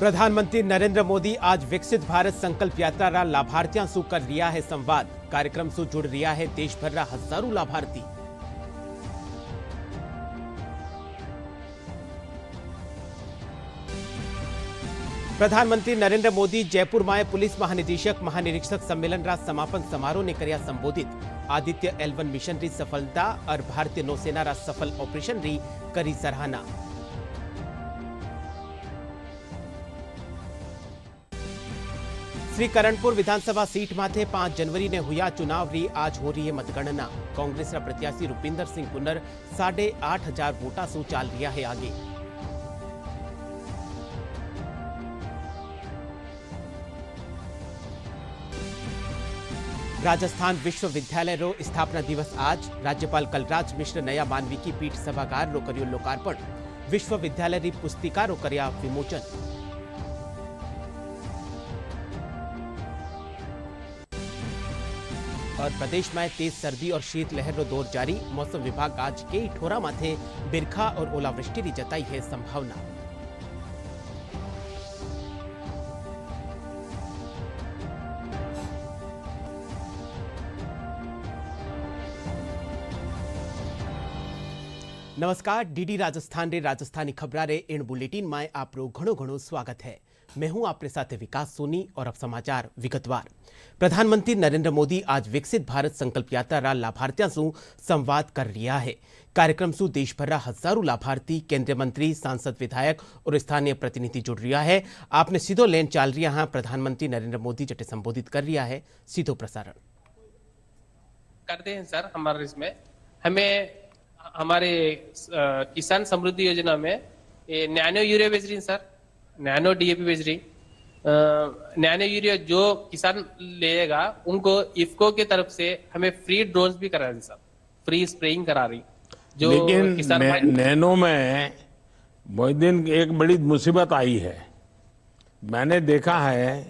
प्रधानमंत्री नरेंद्र मोदी आज विकसित भारत संकल्प यात्रा रा लाभार्थियों से कर रिया है संवाद। कार्यक्रम से जुड़ रिया है देश भर रा हजारों लाभार्थी। प्रधानमंत्री नरेंद्र मोदी जयपुर में पुलिस महानिदेशक महानिरीक्षक सम्मेलन रा समापन समारोह ने कर्या संबोधित। आदित्य L1 मिशन री सफलता और भारतीय नौसेना रा सफल ऑपरेशन री करी सराहना। श्री करणपुर विधानसभा सीट माथे 5 जनवरी ने हुआ चुनाव री आज हो रही है मतगणना। कांग्रेस रा प्रत्याशी रुपिंदर सिंह कुन्नर 8,500 वोटा से चाल रिया है आगे। राजस्थान विश्वविद्यालय रो स्थापना दिवस आज। राज्यपाल कलराज मिश्र नया मानविकी पीठ सभागार रो कर्यो लोकार्पण। विश्वविद्यालय री पुस्तिका रो कर्या विमोचन। और प्रदेश में तेज सर्दी और शीतलहर रो दौर जारी। मौसम विभाग आज कई ठोरा माथे बिरखा और ओलावृष्टि की जताई है संभावना। नमस्कार, डीडी राजस्थान रे राजस्थानी खबरा रे इन बुलेटिन में आपरो घणो घणो स्वागत है। मैं हूं आपके साथ विकास सोनी और अब समाचार विगतवार। प्रधानमंत्री नरेंद्र मोदी आज विकसित भारत संकल्प यात्रा रा लाभार्थियों से संवाद कर रिया है। कार्यक्रम से देश भर रा हजारों लाभार्थी, केंद्रीय मंत्री, सांसद, विधायक और स्थानीय प्रतिनिधि जुड़ रिया है। आपने सीधो लेन चाल रिया हाँ प्रधानमंत्री नरेंद्र मोदी जटे संबोधित कर रिया है। सीधो प्रसारण करते हैं सर। हमारे इसमें हमें हमारे किसान समृद्धि योजना में नैनो यूरिया बेच रही है सर, नैनो डीएपी बेच रही। नैनो यूरिया जो किसान लेगा उनको इफको की तरफ से हमें फ्री डोज भी करा रही सर, फ्री स्प्रेइंग करा रही। जो लेकिन किसान नैनो में बहुत दिन एक बड़ी मुसीबत आई है। मैंने देखा है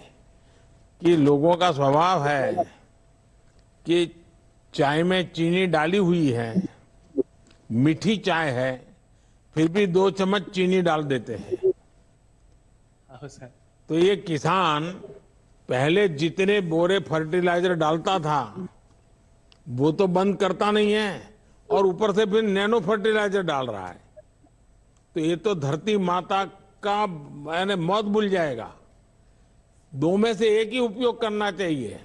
कि लोगों का स्वभाव है कि चाय में चीनी डाली हुई है, मीठी चाय है, फिर भी 2 चम्मच चीनी डाल देते हैं। सर तो ये किसान पहले जितने बोरे फर्टिलाइजर डालता था वो तो बंद करता नहीं है और ऊपर से फिर नैनो फर्टिलाइजर डाल रहा है। तो ये तो धरती माता का यानी मौत भूल जाएगा। 2 में से एक ही उपयोग करना चाहिए।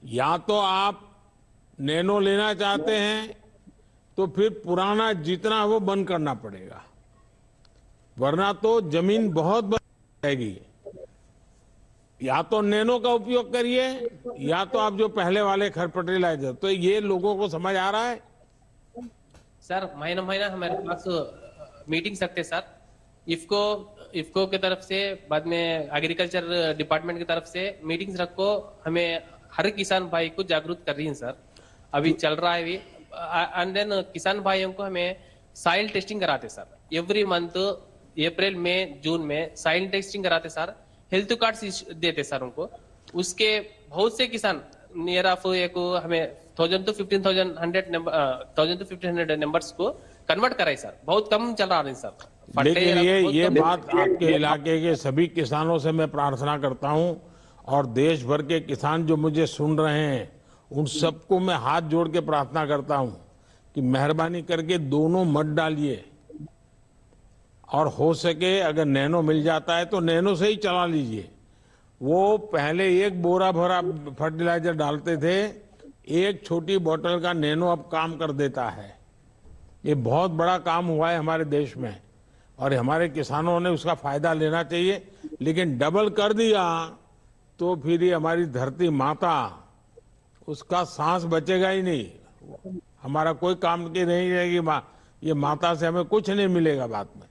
या तो आप नैनो लेना चाहते हैं तो फिर पुराना जितना वो बंद करना पड़ेगा, वरना तो जमीन बहुत बन जाएगी। या तो नैनो का उपयोग करिए या तो आप जो पहले वाले फर्टिलाइजर। तो ये लोगों को समझ आ रहा है सर। महीना महीना हमारे पास मीटिंग सकते सर। इफको की तरफ से, बाद में एग्रीकल्चर डिपार्टमेंट की तरफ से मीटिंग्स रखो। हमें हर किसान भाई को जागरूक कर रही है सर। अभी चल रहा है भी। एंड देन किसान भाइयों को हमें सॉइल टेस्टिंग कराते सर। एवरी मंथ अप्रैल में जून में सॉइल टेस्टिंग कराते सर। हेल्थ कार्ड्स देते सर उनको। उसके बहुत से किसान नियर ऑफ को हमें 1000 to 1500 नंबर्स को कन्वर्ट कराए सर। बहुत कम चल रहा है सर। लेकिन ये बात आपके इलाके के सभी किसानों से मैं प्रार्थना करता हूं और देश भर के किसान जो मुझे सुन रहे हैं उन सबको मैं हाथ जोड़ के प्रार्थना करता हूं कि मेहरबानी करके दोनों मत डालिए। और हो सके अगर नैनो मिल जाता है तो नैनो से ही चला लीजिए। वो पहले एक बोरा भरा फर्टिलाइजर डालते थे, एक छोटी बोतल का नैनो अब काम कर देता है। ये बहुत बड़ा काम हुआ है हमारे देश में और हमारे किसानों ने उसका फायदा लेना चाहिए। लेकिन डबल कर दिया तो फिर ये हमारी धरती माता, उसका सांस बचेगा ही नहीं। हमारा कोई काम की नहीं रहेगी। ये माता से हमें कुछ नहीं मिलेगा बाद में।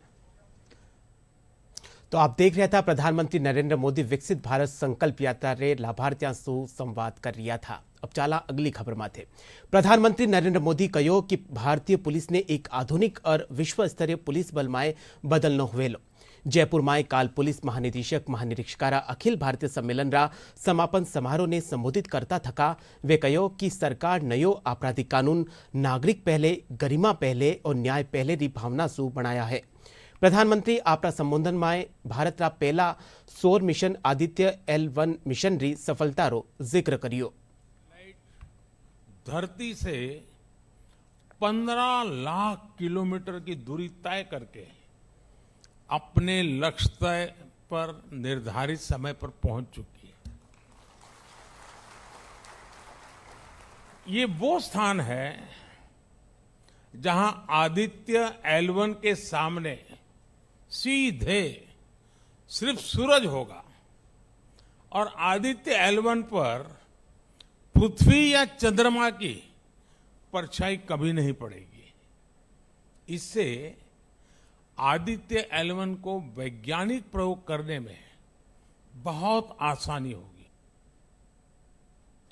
तो आप देख रहे था प्रधानमंत्री नरेंद्र मोदी विकसित भारत संकल्प यात्रा रे लाभार्थियों से संवाद कर रिया था। अब चाला अगली खबर माथे। प्रधानमंत्री नरेंद्र मोदी कहो कि भारतीय पुलिस ने एक आधुनिक और विश्व स्तरीय पुलिस बल में बदलनो हुएलो। जयपुर में काल पुलिस महानिदेशक महानिरीक्षकारा अखिल भारतीय सम्मेलन रा समापन समारोह ने संबोधित करता थका वे कहो कि सरकार नयो आपराधिक कानून नागरिक पहले, गरिमा पहले और न्याय पहले री भावना से बनाया है। પ્રધાનમંત્રી આપણા સંબોધનમાં ભારતના પહેલા સૌર મિશન આદિત્ય L1 મિશનરી સફળતાનો જિક્ર કર્યો। धरती से 15 लाख किलोमीटर की दूरी तय करके अपने लक्ष्य तय पर निर्धारित समय पर पहुंच चुकी है। ये वो स्थान है जहां आदित्य L1 के सामने सीधे सिर्फ सूरज होगा और आदित्य L1 पर पृथ्वी या चंद्रमा की परछाई कभी नहीं पड़ेगी। इससे आदित्य L1 को वैज्ञानिक प्रयोग करने में बहुत आसानी होगी।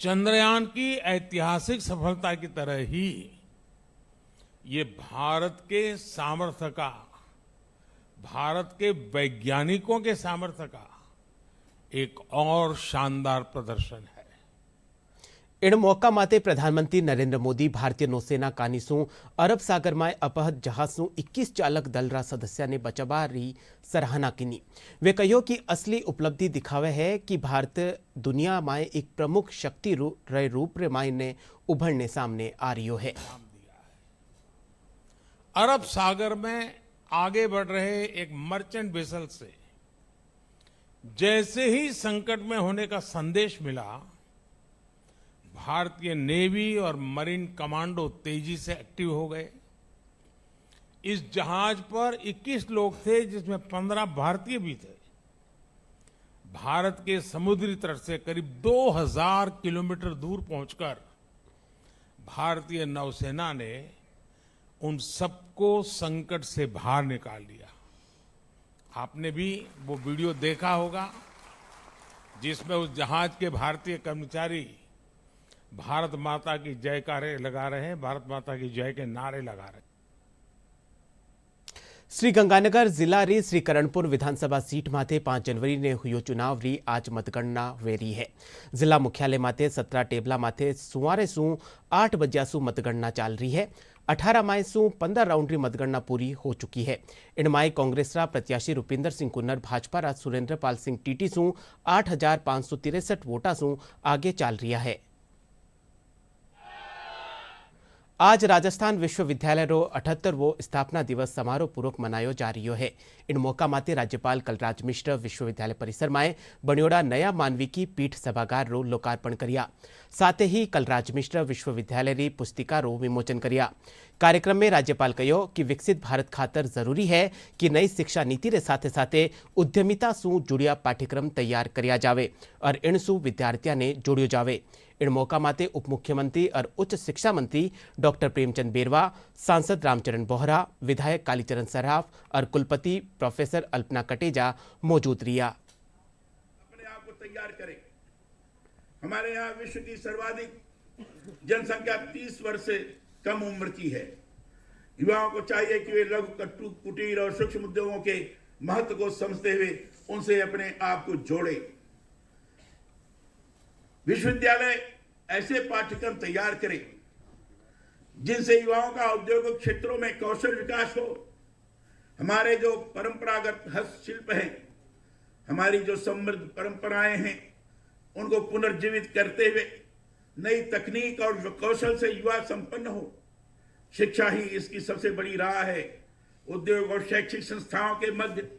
चंद्रयान की ऐतिहासिक सफलता की तरह ही ये भारत के सामर्थ्य का, भारत के वैज्ञानिकों के सामर्थ्य का एक और शानदार प्रदर्शन है। एण मौका माटे प्रधानमंत्री नरेंद्र मोदी भारतीय नौसेना कानीसू अरब सागर में अपहत जहाजू 21 चालक दलरा सदस्य ने बचाववारी सराहना कीनी। वे कहो कि असली उपलब्धि दिखावे है कि भारत दुनिया में एक प्रमुख शक्ति रूप में उभरने सामने आ रही है। अरब सागर में आगे बढ़ रहे एक मर्चेंट वेसल से जैसे ही संकट में होने का संदेश मिला, भारतीय नेवी और मरीन कमांडो तेजी से एक्टिव हो गए। इस जहाज पर 21 लोग थे, जिसमें 15 भारतीय भी थे। भारत के समुद्री तट से करीब 2000 किलोमीटर दूर पहुंचकर भारतीय नौसेना ने उन सबको संकट से बाहर निकाल लिया। आपने भी वो वीडियो देखा होगा जिसमें उस जहाज के भारतीय कर्मचारी भारत माता की जयकारे लगा रहे हैं, भारत माता की जय के नारे लगा रहे हैं। श्रीगंगानगर जिला री श्रीकरणपुर विधानसभा सीट माथे 5 जनवरी ने हुयो चुनाव री आज मतगणना वेरी है। जिला मुख्यालय माथे 17 टेबला माथे सुवारे सु 8 बजे सु मतगणना चाल रही है। 18 माय सु 15 राउंड री मतगणना पूरी हो चुकी है। इन माय कांग्रेस रा प्रत्याशी रुपिंदर सिंह कुन्नर भाजपा रा सुरेंद्र पाल सिंह टीटी सु 8,563 वोटा सु आगे चाल रहा है। आज राजस्थान विश्वविद्यालय रो 78वो स्थापना दिवस समारोह पूर्वक मनायो जा रही है। इन मौका माते राज्यपाल कलराज मिश्र विश्वविद्यालय परिसर में बनियोड़ा नया मानविकी पीठ सभागार रो लोकार्पण करिया। साथ ही कलराज मिश्र विश्वविद्यालय री पुस्तिका रो विमोचन करिया। कार्यक्रम में राज्यपाल कहो कि विकसित भारत खातर जरूरी है कि नई शिक्षा नीति रे साथे साथे उद्यमिता सु जुड़िया पाठ्यक्रम तैयार करिया जावे और इन सु विद्यार्थियों ने जोड़ियो जावे। इन मौका माते उप मुख्यमंत्री और उच्च शिक्षा मंत्री डॉक्टर प्रेमचंद बेरवा, सांसद रामचरण बोहरा, विधायक कालीचरण सराफ और कुलपति प्रोफेसर अल्पना कटेजा मौजूद रिया। अपने आप को तैयार करें। हमारे यहाँ विश्व की सर्वाधिक जनसंख्या 30 वर्ष से कम उम्र की है। युवाओं को चाहिए कि वे लघु कुटीर और सूक्ष्म उद्योगों के महत्व को समझते हुए उनसे अपने आप को जोड़े। विश्वविद्यालय ऐसे पाठ्यक्रम तैयार करे जिनसे युवाओं का औद्योगिक क्षेत्रों में कौशल विकास हो। हमारे जो परंपरागत हस्तशिल्प हैं, हमारी जो समृद्ध परंपराएं हैं, उनको पुनर्जीवित करते हुए नई तकनीक और कौशल से युवा संपन्न हो। शिक्षा ही इसकी सबसे बड़ी राह है। उद्योग और शैक्षिक संस्थाओं के मध्य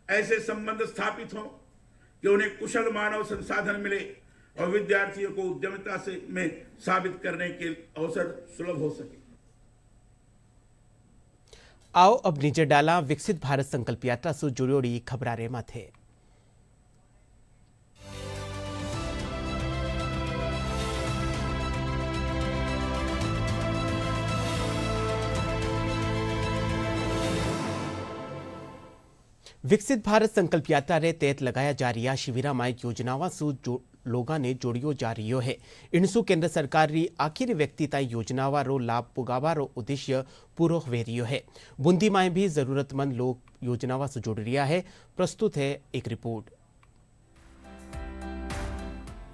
ऐसे संबंध स्थापित हों कि उन्हें कुशल मानव संसाधन मिले और विद्यार्थियों को उद्यमिता से में साबित करने के अवसर सुलभ हो सके। आओ अब नीचे डाला विकसित भारत संकल्प यात्रा से जुड़ोड़ी खबरारे माथे। विकसित भारत संकल्प यात्रा रे तहत लगाया जा रहा शिविरा में योजनावा सु लोगा ने जोड़ियो जा रही है। इनसु केंद्र सरकार री आखिरी व्यक्ति ताई योजनावा रो लाभ पुगावा रो उद्देश्य पूरो हुए रियो है। बूंदी में भी जरूरतमंद लोग योजनावा से जुड़ रहा है। प्रस्तुत है एक रिपोर्ट।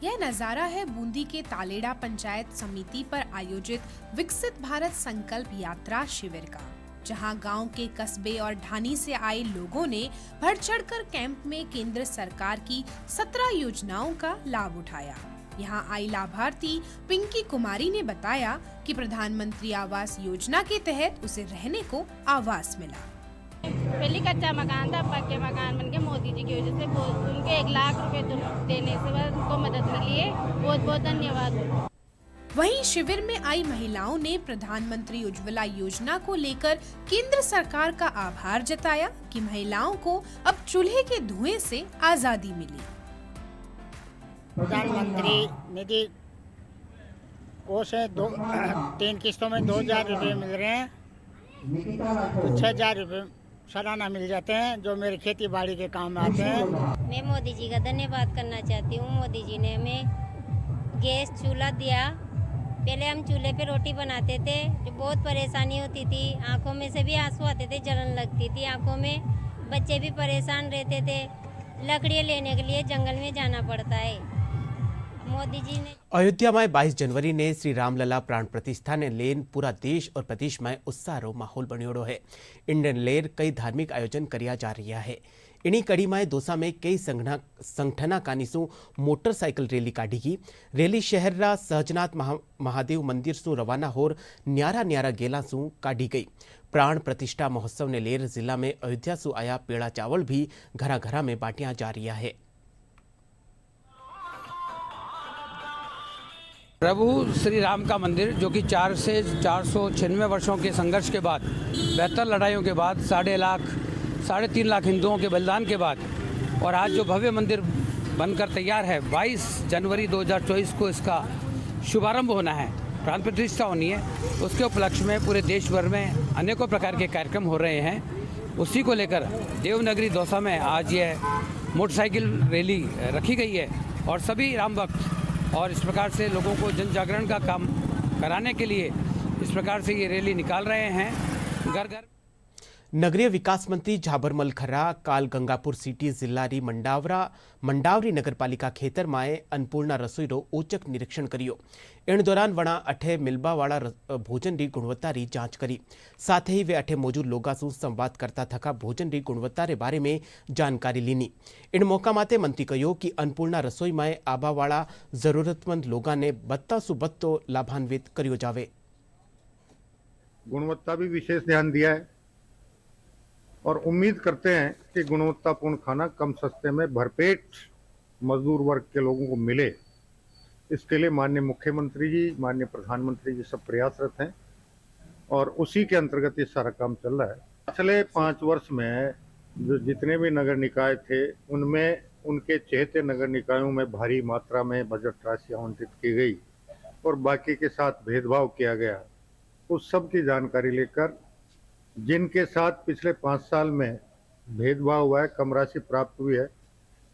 यह नजारा है बूंदी के तालेड़ा पंचायत समिति पर आयोजित विकसित भारत संकल्प यात्रा शिविर का। जहां गांव के कस्बे और ढानी से आए लोगों ने बढ़ चढ़कर कैंप में केंद्र सरकार की 17 योजनाओं का लाभ उठाया। यहां आई लाभार्थी पिंकी कुमारी ने बताया कि प्रधानमंत्री आवास योजना के तहत उसे रहने को आवास मिला। पहले कच्चा मकान था, पक्के मकान बन के मोदी जी की वजह से उनके 1 लाख रुपए देने से बाद उनको मदद मिली है। बहुत बहुत धन्यवाद। वहीं शिविर में आई महिलाओं ने प्रधानमंत्री उज्ज्वला योजना को लेकर केंद्र सरकार का आभार जताया कि महिलाओं को अब चूल्हे के धुएं से आजादी मिली। प्रधानमंत्री निधि कोष है 3 किस्तों में 2000 रुपये मिल रहे हैं, तो 6000 रुपये सालाना मिल जाते हैं जो मेरी खेती बाड़ी के काम में आते हैं। मैं मोदी जी का धन्यवाद करना चाहती हूँ। मोदी जी ने हमें गैस चूल्हा दिया। पहले हम चूल्हे पे रोटी बनाते थे, जो बहुत परेशानी होती थी, आंखों में से भी आंसू आते थे, जलन लगती थी आंखों में, बच्चे भी परेशान रहते थे। लकड़ियाँ लेने के लिए जंगल में जाना पड़ता है। मोदी जी ने अयोध्या में 22 जनवरी ने श्री रामलला प्राण प्रतिष्ठा ने लेन पूरा देश और प्रदेश में उत्साह माहौल बनियोड़ो है। इंडियन लेर कई धार्मिक आयोजन करिया जा रहा है। इन्हीं कड़ी में दोसा में कई संगठना कानीसु मोटरसाइकिल रैली काढ़ी गई। रैली शहर रा सहजनाथ महादेव मंदिर सु रवाना होर न्यारा न्यारा गेला सु काढ़ी गई। प्राण प्रतिष्ठा महोत्सव ने लेर जिला में अयोध्या सु आया पेड़ा चावल भी घरा घरा में बांटिया जा रहा है। प्रभु श्री राम का मंदिर जो कि 4 से 496 वर्षों के संघर्ष के बाद, 72 लड़ाइयों के बाद, 3.5 लाख हिंदुओं के बलिदान के बाद और आज जो भव्य मंदिर बनकर तैयार है, 22 जनवरी 2024 को इसका शुभारंभ होना है, प्राण प्रतिष्ठा होनी है। उसके उपलक्ष्य में पूरे देश भर में अनेकों प्रकार के कार्यक्रम हो रहे हैं। उसी को लेकर देवनगरी दौसा में आज यह मोटरसाइकिल रैली रखी गई है और सभी राम भक्त और इस प्रकार से लोगों को जन जागरण का काम कराने के लिए इस प्रकार से ये रैली निकाल रहे हैं। घर घर नगरीय विकास मंत्री झाबरमल खर्रा काल गंगापुर सिटी जिल्लारी मंडावरी नगरपालिका खेतर में अन्नपूर्णा रसोई रो औचक निरीक्षण करियो। इन दौरान वणा अठे मिलबावाड़ा भोजन री गुणवत्ता री जांच करी। साथ ही वे अठे मौजूद लोगा सु संवाद करता थका भोजन री गुणवत्ता रे बारे में जानकारी लीनी। इन मौका माते मंत्री कहो कि अन्नपूर्णा रसोई में आबावाड़ा जरूरतमंद लोगा ने बत्ता सु बत्तो लाभान्वित करियो जावे। गुणवत्ता भी विशेष ध्यान दिया है और उम्मीद करते हैं कि गुणवत्तापूर्ण खाना कम सस्ते में भरपेट मजदूर वर्ग के लोगों को मिले। इसके लिए माननीय मुख्यमंत्री जी, माननीय प्रधानमंत्री जी सब प्रयासरत हैं और उसी के अंतर्गत ये सारा काम चल रहा है। पिछले 5 वर्ष में जो जितने भी नगर निकाय थे उनमें उनके चहेते नगर निकायों में भारी मात्रा में बजट राशि आवंटित की गई और बाकी के साथ भेदभाव किया गया। उस सब की जानकारी लेकर जिनके साथ पिछले 5 साल में भेदभाव हुआ है, कम राशि प्राप्त हुई है,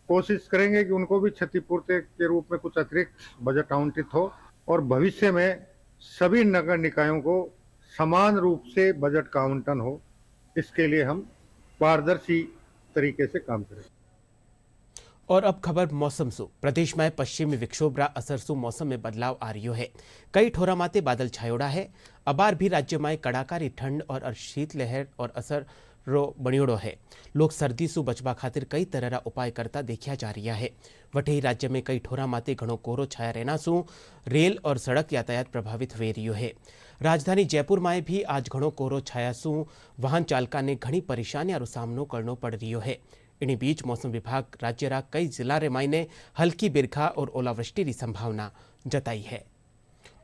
कोशिश करेंगे कि उनको भी क्षतिपूर्ति के रूप में कुछ अतिरिक्त बजट आवंटित हो और भविष्य में सभी नगर निकायों को समान रूप से बजट का आवंटन हो। इसके लिए हम पारदर्शी तरीके से काम करें। और अब खबर मौसम सु। प्रदेश में पश्चिमी विक्षोभ रा असर सु मौसम में बदलाव आ रही है। कई ठोरा माते बादल छायोड़ा है। अबार भी राज्य में कड़ाकारी ठंड और शीतलहर और असर रो बणियोड़ो है। लोग सर्दी सु बचवा खातिर कई तरह रा उपाय करता देखा जा रहा है। वटे राज्य में कई ठोरा माते घणो कोहरो छाया रहना सु रेल और सड़क यातायात प्रभावित हुए रही है। राजधानी जयपुर में भी आज घणो कोहरो छाया सु वाहन चालका ने घणी परेशानियां रो सामनो करनो पड़ रही है। इन्हीं बीच मौसम विभाग राज्य रा कई जिला रे मायने हल्की बिरखा और ओलावृष्टि की संभावना जताई है।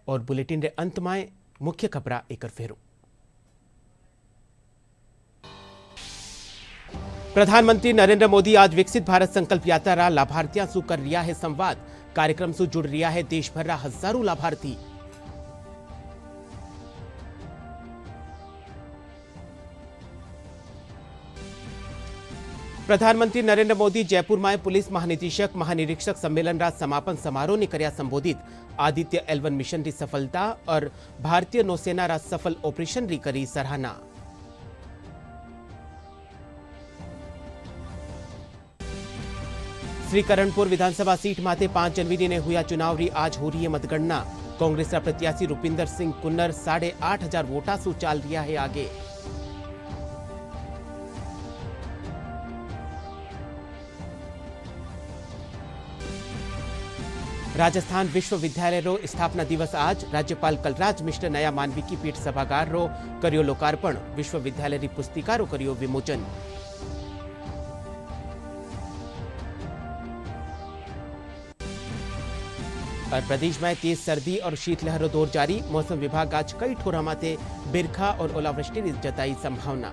और बुलेटिन रे अंत में मुख्य खबरा एक फेरू। प्रधानमंत्री नरेंद्र मोदी आज विकसित भारत संकल्प यात्रा रा लाभार्थियों सु कर रिया है संवाद। कार्यक्रम सु जुड़ रिया है देश भर रा हजारों लाभार्थी। प्रधानमंत्री नरेंद्र मोदी जयपुर में पुलिस महानिदेशक महानिरीक्षक सम्मेलन रा समापन समारोह ने कर्या संबोधित। आदित्य L1 मिशन री सफलता और भारतीय नौसेना रा सफल ऑपरेशन री करी सराहना। श्रीकरणपुर विधानसभा सीट माथे 5 जनवरी ने हुआ चुनाव री आज हो रही है मतगणना। कांग्रेस रा प्रत्याशी रुपिंदर सिंह कुन्नर 8,500 वोटा सु चाल रिया है आगे। राजस्थान विश्वविद्यालय रो स्थापना दिवस आज राज्यपाल कलराज मिश्र नया मानविकी पीठ सभागार रो कर्यो लोकार्पण, विश्वविद्यालय री पुस्तिका रो कर्यो विमोचन। और प्रदेश में तेज सर्दी और शीतलहर दौर जारी, मौसम विभाग आज कई ठोरा माते बिरखा और ओलावृष्टि जताई संभावना।